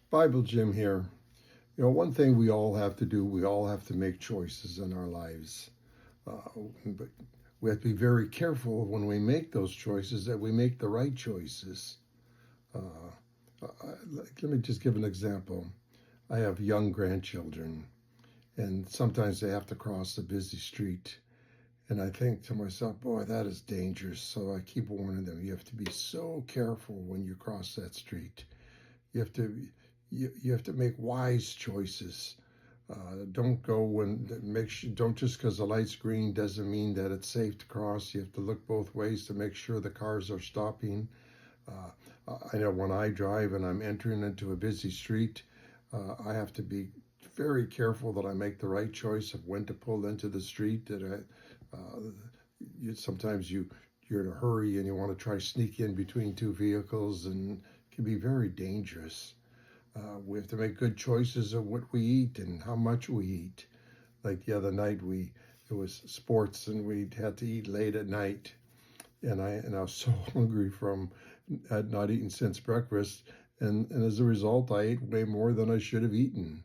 Bible Jim here. One thing we all have to do, we all have to make choices in our lives. But we have to be very careful when we make those choices that we make the right choices. Uh, let me just give an example. I have young grandchildren, and sometimes they have to cross a busy street. And I think to myself, boy, that is dangerous. So I keep warning them, you have to be so careful when you cross that street. You have to you have to make wise choices. Don't go when make sure, don't just because the light's green doesn't mean that it's safe to cross. You have to look both ways to make sure the cars are stopping. I know when I drive and I'm entering into a busy street, I have to be very careful that I make the right choice of when to pull into the street. Sometimes you're in a hurry and you want to try sneak in between two vehicles, and it can be very dangerous. We have to make good choices of what we eat and how much we eat. Like the other night, it was sports and we had to eat late at night, and I was so hungry from not eating since breakfast, and as a result, I ate way more than I should have eaten.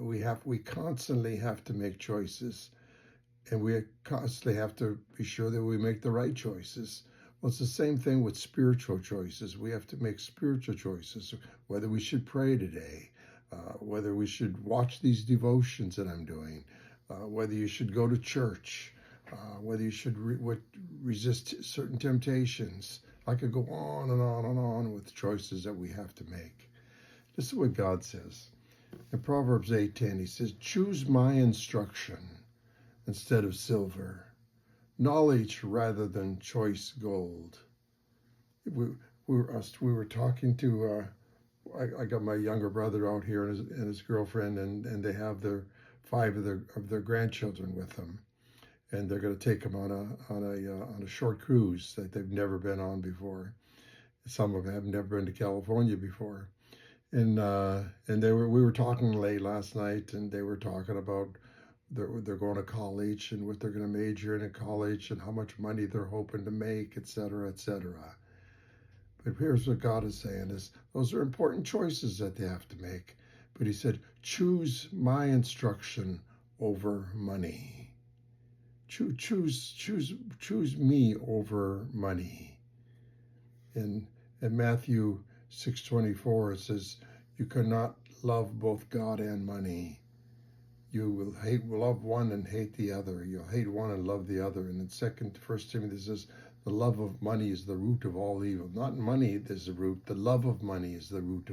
We constantly have to make choices, and we constantly have to be sure that we make the right choices. Well, it's the same thing with spiritual choices. We have to make spiritual choices, whether we should pray today, whether we should watch these devotions that I'm doing, whether you should go to church, whether you should resist certain temptations. I could go on and on and on with choices that we have to make. This is what God says. In Proverbs 8:10, he says, choose my instruction instead of silver, knowledge rather than choice gold. We were talking to, I got my younger brother out here and his girlfriend, and they have five of their grandchildren with them, and they're going to take them on a short cruise that they've never been on before. Some of them have never been to California before, and we were talking late last night, and they were talking about they're going to college and what they're going to major in college and how much money they're hoping to make, et cetera, et cetera. But here's what God is saying is those are important choices that they have to make. But he said, choose my instruction over money. Choose me over money. In Matthew 6:24, it says, you cannot love both God and money. You will love one and hate the other. You'll hate one and love the other. And in First Timothy says, the love of money is the root of all evil. Not money is the root. The love of money is the root of